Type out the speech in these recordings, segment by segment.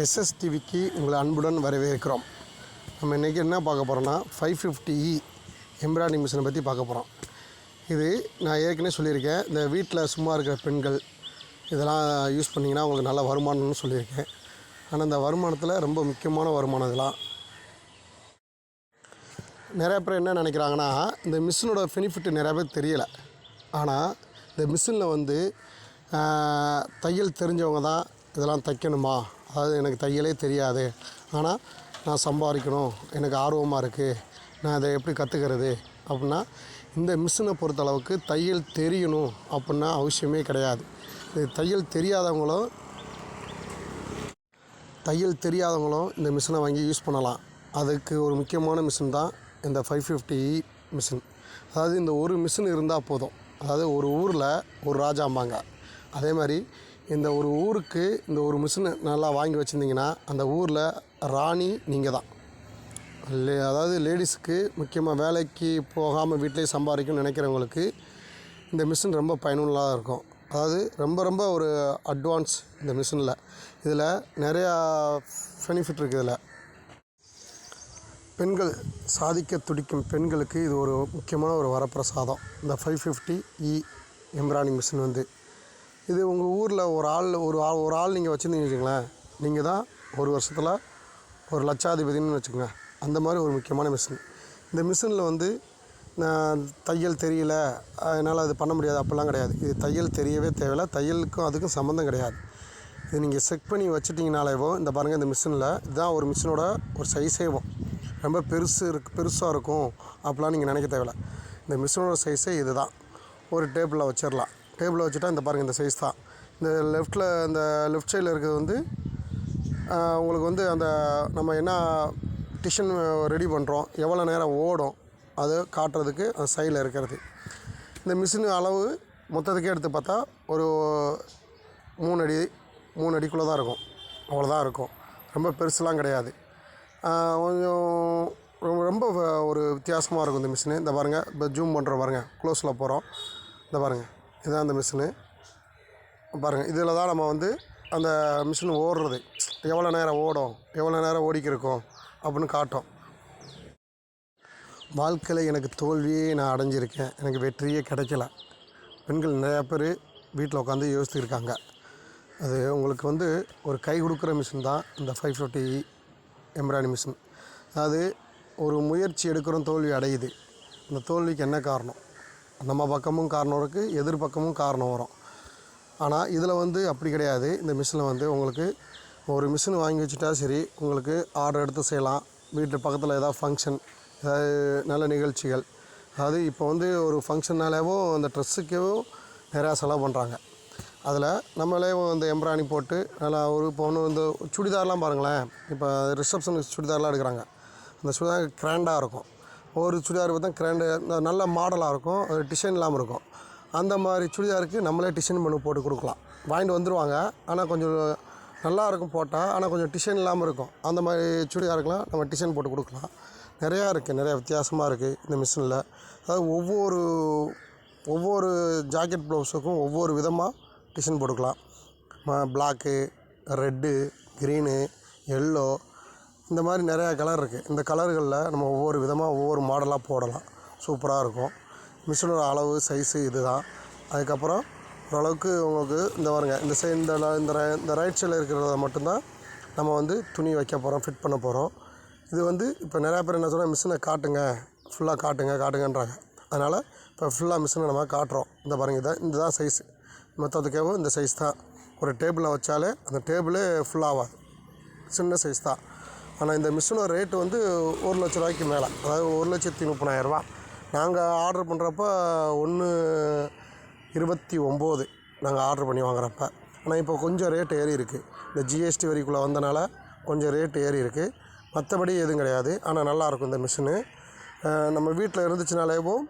எஸ்எஸ்டிவிக்கு உங்களை அன்புடன் வரவேற்கிறோம். நம்ம இன்றைக்கி என்ன பார்க்க போகிறோன்னா 550E எம்ப்ராய்டிங் மிஷினை பற்றி பார்க்க போகிறோம். இது நான் ஏற்கனவே சொல்லியிருக்கேன், இந்த வீட்டில் சும்மா இருக்கிற பெண்கள் இதெல்லாம் யூஸ் பண்ணிங்கன்னா உங்களுக்கு நல்ல வருமானம்னு சொல்லியிருக்கேன். ஆனால் இந்த வருமானத்தில் ரொம்ப முக்கியமான வருமானம் இதெல்லாம். நிறையா பேர் என்ன நினைக்கிறாங்கன்னா, இந்த மிஷினோட பெனிஃபிட் நிறையா பேர் தெரியலை. ஆனால் இந்த மிஷினில் தையல் தெரிஞ்சவங்க தான் இதெல்லாம் தைக்கணுமா, அதாவது எனக்கு தையலே தெரியாது ஆனால் நான் சம்பாதிக்கணும், எனக்கு ஆர்வமாக இருக்குது, நான் அதை எப்படி கற்றுக்கிறது அப்படின்னா, இந்த மிஷினை பொறுத்தளவுக்கு தையல் தெரியணும் அப்படின்னா அவசியமே கிடையாது. இது தையல் தெரியாதவங்களும் இந்த மிஷினை வாங்கி யூஸ் பண்ணலாம். அதுக்கு ஒரு முக்கியமான மிஷின் தான் இந்த 550E மிஷின். அதாவது இந்த ஒரு மிஷின் இருந்தால் போதும். அதாவது ஒரு ஊரில் ஒரு ராஜாம்பாங்க, அதே மாதிரி இந்த ஒரு ஊருக்கு இந்த ஒரு மிஷினை நல்லா வாங்கி வச்சுருந்திங்கன்னா அந்த ஊரில் ராணி நீங்கள் தான். அதாவது லேடிஸுக்கு முக்கியமாக வேலைக்கு போகாமல் வீட்டிலே சம்பாதிக்கணும்னு நினைக்கிறவங்களுக்கு இந்த மிஷின் ரொம்ப பயனுள்ளதாக இருக்கும். அதாவது ரொம்ப ஒரு அட்வான்ஸ் இந்த மிஷினில். இதில் நிறையா பெனிஃபிட் இருக்குது. இதில் பெண்கள் சாதிக்க துடிக்கும் பெண்களுக்கு இது ஒரு முக்கியமான ஒரு வரப்பிரசாதம். இந்த 550E எம்ப்ராய்டிங் மிஷின் இது உங்கள் ஊரில் ஒரு ஆள் நீங்கள் வச்சுருந்தீங்கன்னு வச்சுங்களேன், நீங்கள் தான் ஒரு வருஷத்தில் ஒரு லட்சாதிபதினு வச்சுக்கோங்க. அந்த மாதிரி ஒரு முக்கியமான மிஷின். இந்த மிஷினில் நான் தையல் தெரியல, அதனால் அது பண்ண முடியாது அப்படிலாம் கிடையாது. இது தையல் தெரியவே தேவையில்லை, தையலுக்கும் அதுக்கும் சம்மந்தம் கிடையாது. இது நீங்கள் செக் பண்ணி வச்சுட்டிங்கனாலேவோ, இந்த பாருங்கள், இந்த மிஷினில் இதுதான் ஒரு மிஷினோட ஒரு சைஸேவும் ரொம்ப பெருசாக இருக்கும் அப்படிலாம் நீங்கள் நினைக்க தேவையில்லை. இந்த மிஷினோட சைஸே இது தான். ஒரு டேபிளில் வச்சிடலாம். டேபிளில் வச்சுட்டா இந்த பாருங்கள், இந்த சைஸ் தான். இந்த லெஃப்ட் சைடில் இருக்கிறது உங்களுக்கு அந்த நம்ம என்ன டிஷன் ரெடி பண்ணுறோம், எவ்வளோ நேரம் ஓடும் அதை காட்டுறதுக்கு அந்த சைடில் இருக்கிறது. இந்த மிஷின் அளவு மொத்தத்துக்கே எடுத்து பார்த்தா ஒரு 3 அடிக்குள்ளே தான் இருக்கும். அவ்வளோதான் இருக்கும், ரொம்ப பெருசுலாம் கிடையாது. கொஞ்சம் ரொம்ப ஒரு வித்தியாசமாக இருக்கும் இந்த மிஷினு. இந்த பாருங்கள், இப்போ ஜூம் பண்ணுறோம் பாருங்கள், க்ளோஸில் போகிறோம். இந்த பாருங்கள், இதுதான் அந்த மிஷினு. பாருங்கள், இதில் தான் நம்ம அந்த மிஷின் ஓடுறது எவ்வளோ நேரம் ஓடும், எவ்வளோ நேரம் ஓடிக்கிருக்கோம் அப்படின்னு காட்டும். வாழ்க்கையில் எனக்கு தோல்வியே நான் அடைஞ்சிருக்கேன், எனக்கு வெற்றியே கிடைக்கல. பெண்கள் நிறையா பேர் வீட்டில் உட்காந்து யோசிச்சுருக்காங்க. அது உங்களுக்கு ஒரு கை கொடுக்குற மிஷின் தான் இந்த 550E எம்ப்ராய்டிங் மிஷின். அதாவது ஒரு முயற்சி எடுக்கிறோம், தோல்வி அடையுது. இந்த தோல்விக்கு என்ன காரணம்? நம்ம பக்கமும் காரணம் இருக்குது, எதிர்பக்கமும் காரணம் வரும். ஆனால் இதில் அப்படி கிடையாது. இந்த மிஷினில் உங்களுக்கு ஒரு மிஷின் வாங்கி வச்சுட்டா சரி, உங்களுக்கு ஆர்டர் எடுத்து செய்யலாம். வீட்டு பக்கத்தில் ஏதாவது ஃபங்க்ஷன், ஏதாவது நல்ல நிகழ்ச்சிகள், அதாவது இப்போ ஒரு ஃபங்க்ஷன்னாலேவோ அந்த ட்ரெஸ்ஸுக்கேவும் நிறையா செலவு பண்ணுறாங்க. அதில் நம்மளே எம்ப்ராய்டிங் போட்டு நல்லா ஒரு பொண்ணு சுடிதார்லாம் பாருங்களேன், இப்போ ரிசப்ஷனுக்கு சுடிதார்லாம் எடுக்கிறாங்க. அந்த சுடிதார் கிராண்டாக இருக்கும். ஒரு சுடிதார் பார்த்தா நல்ல மாடலாக இருக்கும், அது டிசைன் இல்லாமல் இருக்கும். அந்த மாதிரி சுடிதாருக்கு நம்மளே டிசைன் பண்ணி போட்டு கொடுக்கலாம். வாங்கிட்டு வந்துடுவாங்க, ஆனால் கொஞ்சம் நல்லாயிருக்கும் போட்டால், ஆனால் கொஞ்சம் டிசைன் இல்லாமல் இருக்கும். அந்த மாதிரி சுடிதாருக்கெலாம் நம்ம டிசைன் போட்டு கொடுக்கலாம். நிறையா இருக்குது, நிறையா வித்தியாசமாக இருக்குது இந்த மிஷினில். அதாவது ஒவ்வொரு ஜாக்கெட் ப்ளவுஸுக்கும் ஒவ்வொரு விதமாக டிசைன் போட்டுக்கலாம். பிளாக்கு, ரெட்டு, க்ரீனு, எல்லோ, இந்த மாதிரி நிறையா கலர் இருக்குது. இந்த கலர்களில் நம்ம ஒவ்வொரு விதமாக ஒவ்வொரு மாடலாக போடலாம். சூப்பராக இருக்கும். மிஷினோட அளவு சைஸு இது தான். அதுக்கப்புறம் ஓரளவுக்கு உங்களுக்கு இந்த பாருங்க, இந்த ரைட் சைடில் இருக்கிறத மட்டும்தான் நம்ம துணி வைக்க போகிறோம், ஃபிட் பண்ண போகிறோம். இது இப்போ நிறையா பேர் என்ன சொல்கிறாங்க, மிஷினை காட்டுங்க, ஃபுல்லாக காட்டுங்கன்றாங்க. அதனால் இப்போ ஃபுல்லாக மிஷினை நம்ம காட்டுறோம். இந்த பாருங்கள், இதுதான் சைஸு. மொத்தத்துக்கேவும் இந்த சைஸ் தான். ஒரு டேபிளில் வச்சாலே அந்த டேபிளே ஃபுல்லாகாது, சின்ன சைஸ் தான். ஆனால் இந்த மிஷினோட ரேட்டு 1 லட்ச ரூபாய்க்கு மேலே, அதாவது 1,30,000 நாங்கள் ஆர்டர் பண்ணுறப்ப 1,29,000 நாங்கள் ஆர்டர் பண்ணி வாங்குறப்ப. ஆனால் இப்போ கொஞ்சம் ரேட் ஏறி இருக்குது. இந்த ஜிஎஸ்டி வரிக்குள்ளே வந்தனால கொஞ்சம் ரேட் ஏறி இருக்குது. மற்றபடி எதுவும் கிடையாது. ஆனால் நல்லாயிருக்கும் இந்த மிஷினு. நம்ம வீட்டில் இருந்துச்சுனாலேவும்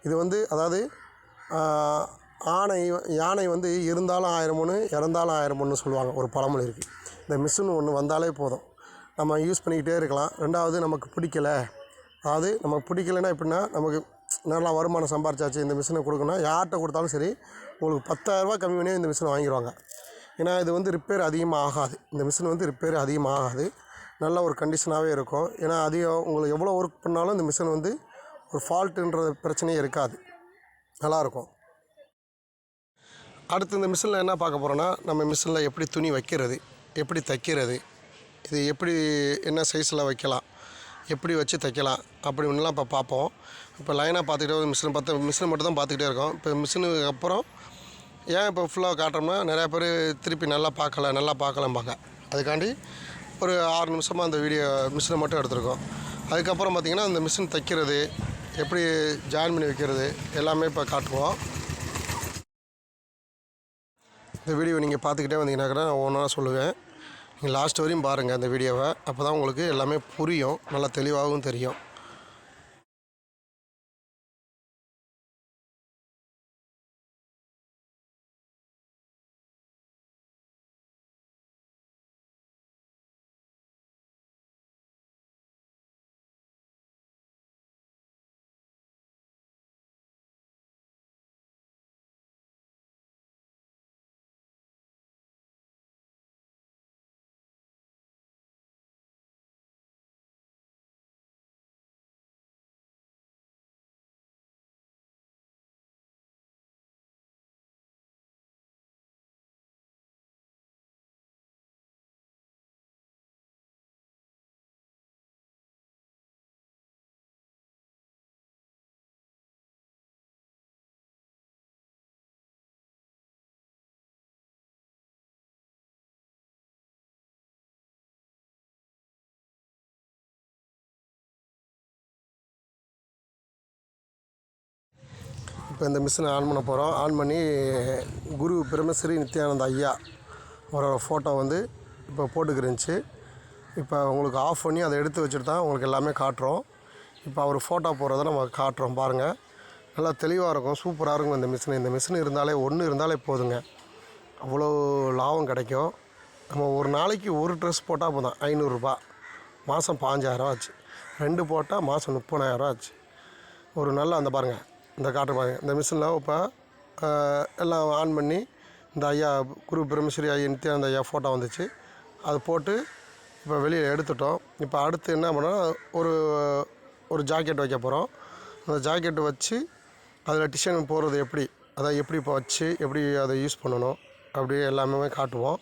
இது அதாவது யானை இருந்தாலும் 1000 பொண்ணு, இறந்தாலும் 1000 பொண்ணு சொல்லுவாங்க, ஒரு பழமொழி இருக்குது. இந்த மிஷின் ஒன்று வந்தாலே போதும், நம்ம யூஸ் பண்ணிக்கிட்டே இருக்கலாம். ரெண்டாவது, நமக்கு பிடிக்கலை, அதாவது நமக்கு பிடிக்கலைன்னா எப்படின்னா, நமக்கு நல்லா வருமானம் சம்பாரிச்சாச்சு, இந்த மிஷினை கொடுக்கணும், யார்கிட்ட கொடுத்தாலும் சரி உங்களுக்கு 10,000 ரூபா கம்மி பண்ணி இந்த மிஷினை வாங்கிடுவாங்க. ஏன்னா இது வந்து ரிப்பேர் அதிகமாக ஆகாது. இந்த மிஷின் வந்து ரிப்பேர் அதிகமாக ஆகாது. நல்ல ஒரு கண்டிஷனாகவே இருக்கும். ஏன்னா அதிகம் உங்களுக்கு எவ்வளோ ஒர்க் பண்ணாலும் இந்த மிஷின் வந்து ஒரு ஃபால்ட்டுன்ற பிரச்சனையே இருக்காது. நல்லாயிருக்கும். அடுத்து இந்த மிஷினில் என்ன பார்க்க போகிறோன்னா, நம்ம மிஷினில் எப்படி துணி வைக்கிறது, எப்படி தைக்கிறது, இது எப்படி என்ன சைஸில் வைக்கலாம், எப்படி வச்சு தைக்கலாம் அப்படின்லாம் இப்போ பார்ப்போம். இப்போ லைனாக பார்த்துக்கிட்டே மிஷினை மட்டும் தான் பார்த்துக்கிட்டே இருக்கோம். இப்போ மிஷினுக்கு அப்புறம் ஏன் இப்போ ஃபுல்லாக காட்டுறோம்னா, நிறையா பேர் திருப்பி நல்லா பார்க்கலம்பாங்க. அதுக்காண்டி ஒரு 6 நிமிஷமாக அந்த வீடியோ மிஷினை மட்டும் எடுத்துருக்கோம். அதுக்கப்புறம் பார்த்திங்கன்னா அந்த மிஷின் தைக்கிறது, எப்படி ஜாயின் பண்ணி வைக்கிறது எல்லாமே இப்போ காட்டுவோம். இந்த வீடியோ நீங்கள் பார்த்துக்கிட்டே வந்தீங்கன்னாக்கா நான் ஒன்றா சொல்லுவேன். நீங்கள் லாஸ்ட் வரையும் பாருங்கள் அந்த வீடியோவை. அப்போ தான் உங்களுக்கு எல்லாமே புரியும், நல்லா தெளிவாகவும் தெரியும். இப்போ இந்த மிஷினை ஆன் பண்ண போகிறோம். ஆன் பண்ணி குரு பிரம்மஸ்ரீ நித்யானந்த ஐயா அவரோட ஃபோட்டோ வந்து இப்போ போட்டுக்கிருந்துச்சு. இப்போ உங்களுக்கு ஆஃப் பண்ணி அதை எடுத்து வச்சுட்டு தான் உங்களுக்கு எல்லாமே காட்டுறோம். இப்போ அவர் ஃபோட்டோ போடுறத நம்ம காட்டுறோம் பாருங்கள். நல்லா தெளிவாக இருக்கும், சூப்பராக இருக்கும் இந்த மிஷின் இருந்தாலே இருந்தாலே போதுங்க, அவ்வளோ லாபம் கிடைக்கும். நம்ம ஒரு நாளைக்கு ஒரு ட்ரெஸ் போட்டால் போதும் 500 மாதம் 15,000 ஆச்சு. 2 போட்டால் மாதம் 30,000 ஆச்சு. ஒரு நல்ல அந்த பாருங்கள், இந்த காட்டு பாருங்கள். இந்த மிஷினில் இப்போ எல்லாம் ஆன் பண்ணி இந்த ஐயா குரு பிரம்மஸ்ரீ ஐயா நித்யானந்த ஐயா ஃபோட்டோ வந்துச்சு. அது போட்டு இப்போ வெளியில் எடுத்துட்டோம். இப்போ அடுத்து என்ன பண்ணோன்னா ஒரு ஜாக்கெட் வைக்க போகிறோம். அந்த ஜாக்கெட்டு வச்சு அதில் டிசைன் போடுறது எப்படி, அதை எப்படி இப்போ வச்சு எப்படி அதை யூஸ் பண்ணணும் அப்படி எல்லாமே காட்டுவோம்.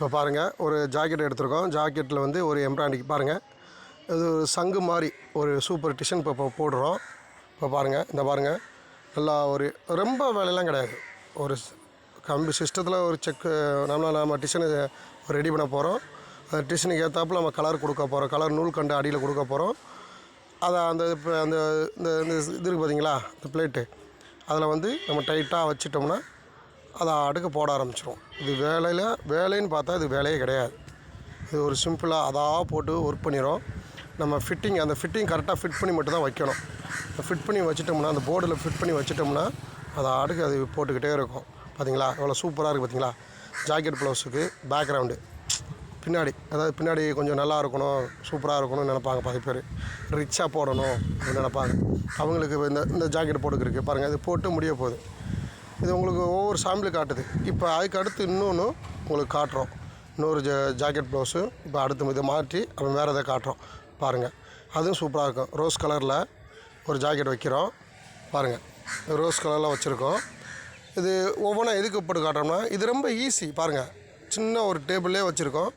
இப்போ பாருங்கள், ஒரு ஜாக்கெட் எடுத்திருக்கோம். ஜாக்கெட்டில் வந்து ஒரு எம்ப்ராய்டிங் பாருங்கள், இது ஒரு சங்கு மாதிரி ஒரு சூப்பர் டிசைன் இப்போ போடுறோம். இப்போ பாருங்கள், இந்த பாருங்கள், நல்லா ஒரு ரொம்ப வேலையெல்லாம் கிடையாது. ஒரு கம்பி சிஸ்டத்தில் ஒரு செக்கு நம்ம டிசைனு ரெடி பண்ண போகிறோம். அந்த டிசைனுக்கு ஏற்றாப்புல நம்ம கலர் கொடுக்க போகிறோம். கலர் நூல் கண்டு அடியில் கொடுக்க போகிறோம். அதை அந்த இப்போ அந்த இந்த இது இருக்குது பார்த்தீங்களா, இந்த பிளேட்டு, அதில் வந்து நம்ம டைட்டாக வச்சிட்டோம்னா அதை அடுக்க போட ஆரம்பிச்சிடும். இது வேலைன்னு பார்த்தா இது வேலையே கிடையாது. இது ஒரு சிம்பிளாக அதாக போட்டு ஒர்க் பண்ணிடும். நம்ம அந்த ஃபிட்டிங் கரெக்டாக ஃபிட் பண்ணி மட்டும் தான் வைக்கணும். ஃபிட் பண்ணி வச்சிட்டோம்னா, அந்த போர்டில் ஃபிட் பண்ணி வச்சிட்டோம்னா அதை அடுக்கு அது போட்டுக்கிட்டே இருக்கும். பார்த்தீங்களா எவ்வளோ சூப்பராக இருக்குது பார்த்தீங்களா. ஜாக்கெட் ப்ளவுஸுக்கு பேக்ரவுண்டு பின்னாடி, அதாவது பின்னாடி கொஞ்சம் நல்லா இருக்கணும், சூப்பராக இருக்கணும்னு நினைப்பாங்க. பாதி பேர் ரிச்சாக போடணும் அப்படின்னு நினைப்பாங்க. அவங்களுக்கு இந்த ஜாக்கெட் போட்டுக்கிருக்கு பாருங்கள், இது போட்டு முடிய போகுது. இது உங்களுக்கு ஒவ்வொரு சாம்பிள் காட்டுது. இப்போ அதுக்கு அடுத்து இன்னொன்று உங்களுக்கு காட்டுறோம். இன்னொரு ஜாக்கெட் ப்ளவுஸு இப்போ அடுத்து இதை மாற்றி அப்புறம் வேறு எதை காட்டுறோம் பாருங்கள். அதுவும் சூப்பராக இருக்கும். ரோஸ் கலரில் ஒரு ஜாக்கெட் வைக்கிறோம் பாருங்கள். ரோஸ் கலரில் வச்சுருக்கோம். இது ஒவ்வொன்றா எதுக்கு போட்டு காட்டுறோம்னா, இது ரொம்ப ஈஸி பாருங்கள். சின்ன ஒரு டேபிள்லேயே வச்சுருக்கோம்.